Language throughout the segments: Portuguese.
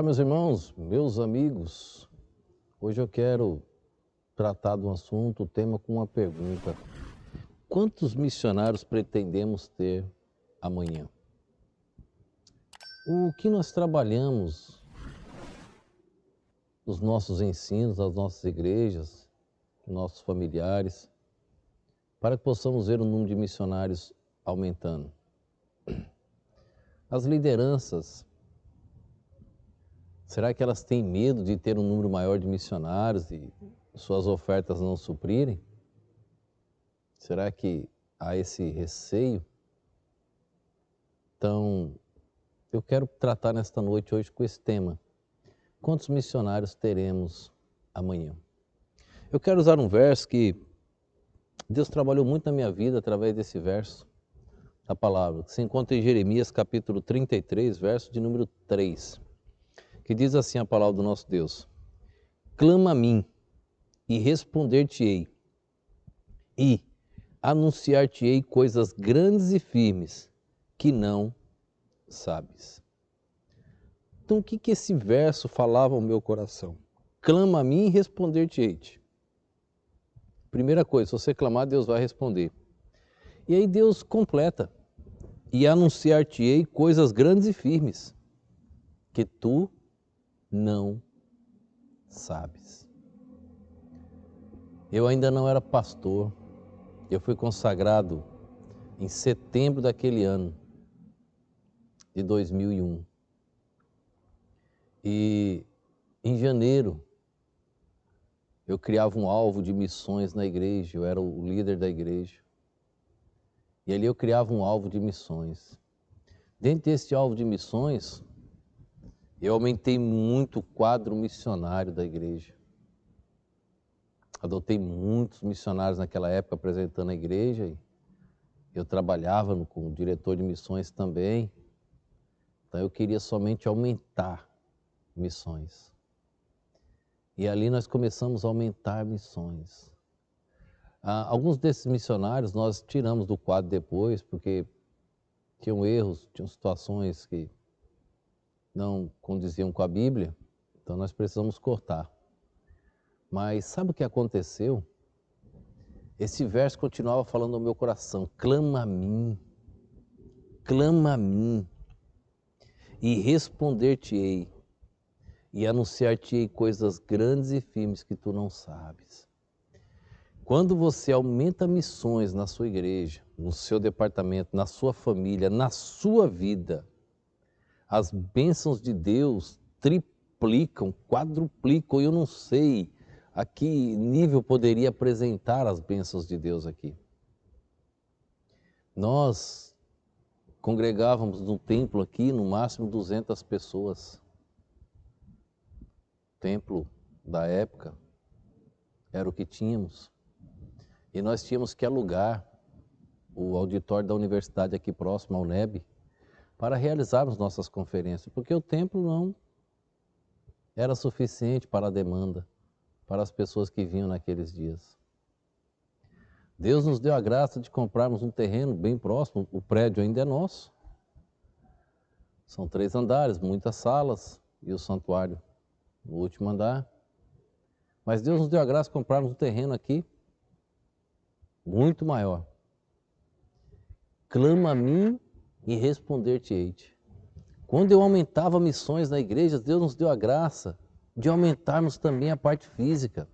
Olá, meus irmãos, meus amigos. Hoje eu quero tratar de um assunto, o tema com uma pergunta. Quantos missionários pretendemos ter amanhã? O que nós trabalhamos nos nossos ensinos, nas nossas igrejas, nossos familiares, para que possamos ver o número de missionários aumentando? As lideranças, será que elas têm medo de ter um número maior de missionários e suas ofertas não suprirem? Será que há esse receio? Então, eu quero tratar nesta noite hoje com esse tema. Quantos missionários teremos amanhã? Eu quero usar um verso que Deus trabalhou muito na minha vida através desse verso, da palavra, que se encontra em Jeremias capítulo 33, verso de número 3, que diz assim a palavra do nosso Deus: clama a mim e responder-te-ei, e anunciar-te-ei coisas grandes e firmes que não sabes. Então, o que esse verso falava ao meu coração? Clama a mim e responder-te-ei. Primeira coisa, se você clamar, Deus vai responder. E aí Deus completa: e anunciar-te-ei coisas grandes e firmes que tu não sabes. Eu ainda não era pastor. Eu fui consagrado em setembro daquele ano de 2001. E em janeiro eu criava um alvo de missões na igreja, eu era o líder da igreja. E ali eu criava um alvo de missões. Dentro desse alvo de missões, eu aumentei muito o quadro missionário da igreja. Adotei muitos missionários naquela época apresentando a igreja. E eu trabalhava com o diretor de missões também. Então eu queria somente aumentar missões. E ali nós começamos a aumentar missões. Alguns desses missionários nós tiramos do quadro depois, porque tinham erros, tinham situações que não condiziam com a Bíblia, então nós precisamos cortar. Mas sabe o que aconteceu? Esse verso continuava falando ao meu coração: clama a mim, e responder-te-ei, e anunciar-te-ei coisas grandes e firmes que tu não sabes. Quando você aumenta missões na sua igreja, no seu departamento, na sua família, na sua vida, as bênçãos de Deus triplicam, quadruplicam. Eu não sei a que nível poderia apresentar as bênçãos de Deus aqui. Nós congregávamos no templo aqui, no máximo 200 pessoas. O templo da época era o que tínhamos. E nós tínhamos que alugar o auditório da universidade aqui próximo, a UNEB, para realizarmos nossas conferências, porque o templo não era suficiente para a demanda, para as pessoas que vinham naqueles dias. Deus nos deu a graça de comprarmos um terreno bem próximo, o prédio ainda é nosso. São 3 andares, muitas salas e o santuário no último andar. Mas Deus nos deu a graça de comprarmos um terreno aqui, muito maior. Clama a mim e responder-te-ei. Quando eu aumentava missões na igreja, Deus nos deu a graça de aumentarmos também a parte física.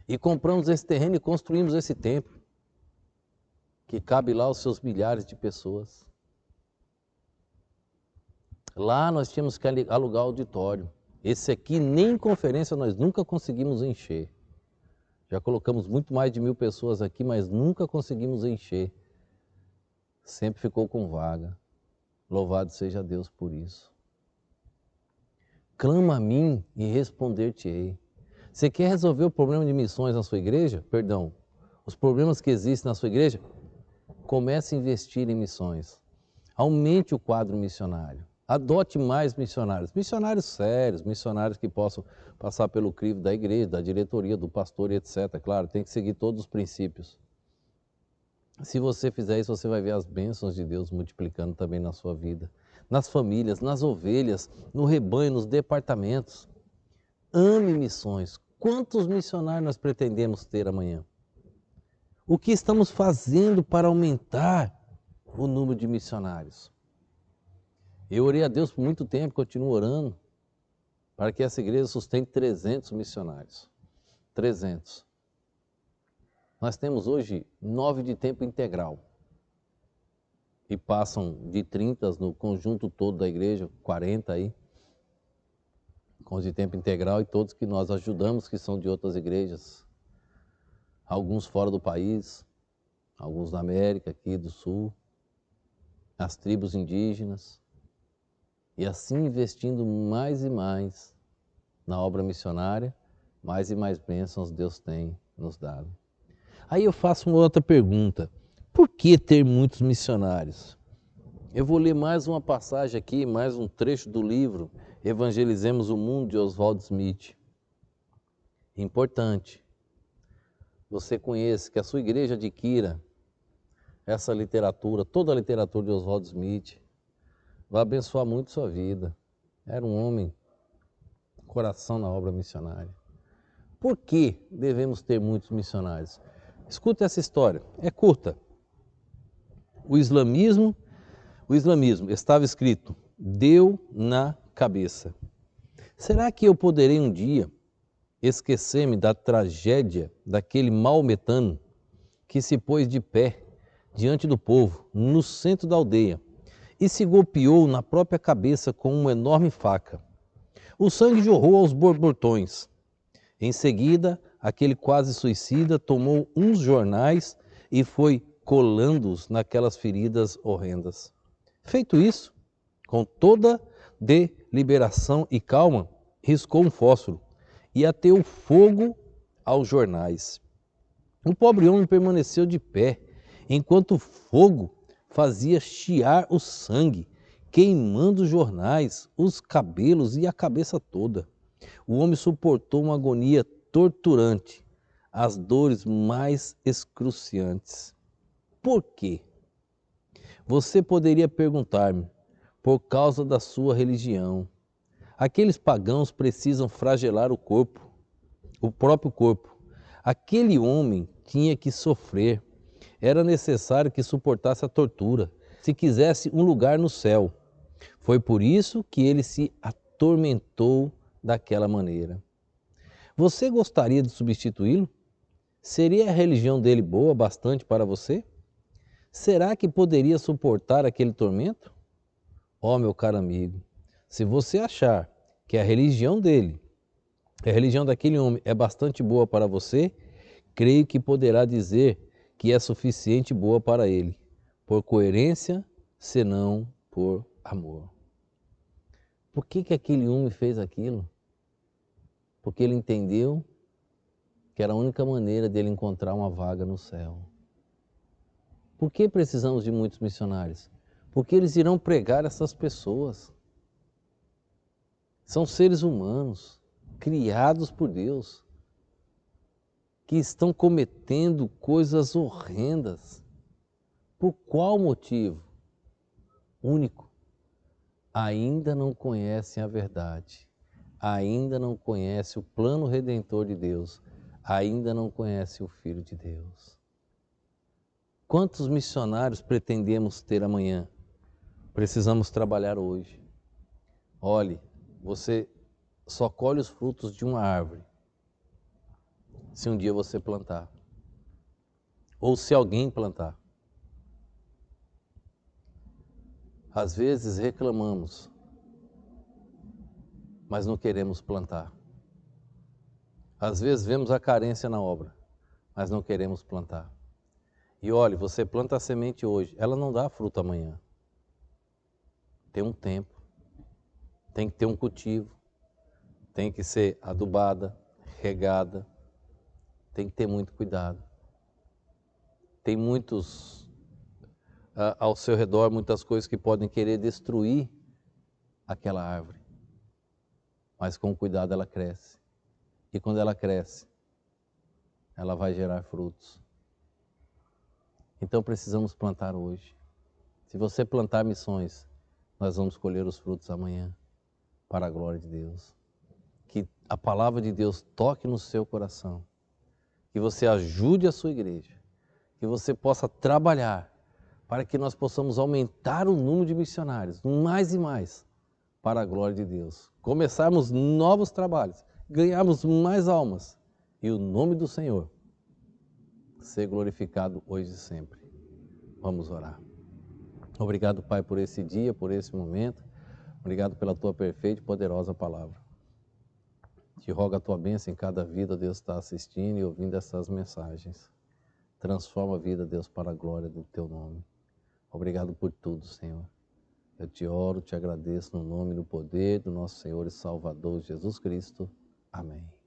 E compramos esse terreno e construímos esse templo, que cabe lá os seus milhares de pessoas. Lá nós tínhamos que alugar auditório. Esse aqui nem conferência nós nunca conseguimos encher. Já colocamos muito mais de 1000 pessoas aqui, mas nunca conseguimos encher. Sempre ficou com vaga. Louvado seja Deus por isso. Clama a mim e responder-te-ei. Você quer resolver o problema de missões na sua igreja? Perdão, os problemas que existem na sua igreja? Comece a investir em missões. Aumente o quadro missionário. Adote mais missionários. Missionários sérios, missionários que possam passar pelo crivo da igreja, da diretoria, do pastor, etc. Claro, tem que seguir todos os princípios. Se você fizer isso, você vai ver as bênçãos de Deus multiplicando também na sua vida. nas famílias, nas ovelhas, no rebanho, nos departamentos. Ame missões. Quantos missionários nós pretendemos ter amanhã? O que estamos fazendo para aumentar o número de missionários? Eu orei a Deus por muito tempo, continuo orando, para que essa igreja sustente 300 missionários. 300. Nós temos hoje 9 de tempo integral. E passam de 30 no conjunto todo da igreja, 40 aí, com os de tempo integral e todos que nós ajudamos, que são de outras igrejas. Alguns fora do país, alguns da América, aqui do Sul, as tribos indígenas. E assim investindo mais e mais na obra missionária, mais e mais bênçãos Deus tem nos dado. Aí eu faço uma outra pergunta. Por que ter muitos missionários? Eu vou ler mais uma passagem aqui, mais um trecho do livro Evangelizemos o Mundo, de Oswald Smith. Importante. Você conhece, que a sua igreja adquira essa literatura, toda a literatura de Oswald Smith. Vai abençoar muito sua vida. Era um homem, coração na obra missionária. Por que devemos ter muitos missionários? Escuta essa história, é curta. O islamismo estava escrito, deu na cabeça. Será que eu poderei um dia esquecer-me da tragédia daquele maometano que se pôs de pé diante do povo, no centro da aldeia, e se golpeou na própria cabeça com uma enorme faca? O sangue jorrou aos borbotões. Em seguida, aquele quase suicida tomou uns jornais e foi colando-os naquelas feridas horrendas. Feito isso, com toda deliberação e calma, riscou um fósforo e ateou fogo aos jornais. O pobre homem permaneceu de pé, enquanto o fogo fazia chiar o sangue, queimando os jornais, os cabelos e a cabeça toda. O homem suportou uma agonia torturante, as dores mais excruciantes. Por quê? Você poderia perguntar-me, por causa da sua religião. Aqueles pagãos precisam flagelar o corpo, o próprio corpo. Aquele homem tinha que sofrer. Era necessário que suportasse a tortura, se quisesse um lugar no céu. Foi por isso que ele se atormentou daquela maneira. Você gostaria de substituí-lo? Seria a religião dele boa bastante para você? Será que poderia suportar aquele tormento? Ó, meu caro amigo, se você achar que a religião dele, a religião daquele homem é bastante boa para você, creio que poderá dizer que é suficiente boa para ele, por coerência, senão por amor. Por que aquele homem fez aquilo? Porque ele entendeu que era a única maneira dele encontrar uma vaga no céu. Por que precisamos de muitos missionários? Porque eles irão pregar essas pessoas. São seres humanos, criados por Deus, que estão cometendo coisas horrendas. Por qual motivo? Único. Ainda não conhecem a verdade. Ainda não conhecem o plano redentor de Deus. Ainda não conhecem o Filho de Deus. Quantos missionários pretendemos ter amanhã? Precisamos trabalhar hoje. Olhe, você só colhe os frutos de uma árvore se um dia você plantar. Ou se alguém plantar. Às vezes reclamamos, mas não queremos plantar. Às vezes vemos a carência na obra, mas não queremos plantar. E olhe, você planta a semente hoje, ela não dá fruto amanhã. Tem um tempo, tem que ter um cultivo, tem que ser adubada, regada, tem que ter muito cuidado. Tem muitos ao seu redor, muitas coisas que podem querer destruir aquela árvore. Mas com cuidado ela cresce. E quando ela cresce, ela vai gerar frutos. Então precisamos plantar hoje. Se você plantar missões, nós vamos colher os frutos amanhã, para a glória de Deus. Que a palavra de Deus toque no seu coração, que você ajude a sua igreja, que você possa trabalhar para que nós possamos aumentar o número de missionários, mais e mais, para a glória de Deus. Começarmos novos trabalhos, ganharmos mais almas e o nome do Senhor ser glorificado hoje e sempre. Vamos orar. Obrigado, Pai, por esse dia, por esse momento. Obrigado pela tua perfeita e poderosa palavra. Te rogo a tua bênção em cada vida, Deus, está assistindo e ouvindo essas mensagens. Transforma a vida, Deus, para a glória do teu nome. Obrigado por tudo, Senhor. Eu te oro, te agradeço no nome e no poder do nosso Senhor e Salvador Jesus Cristo. Amém.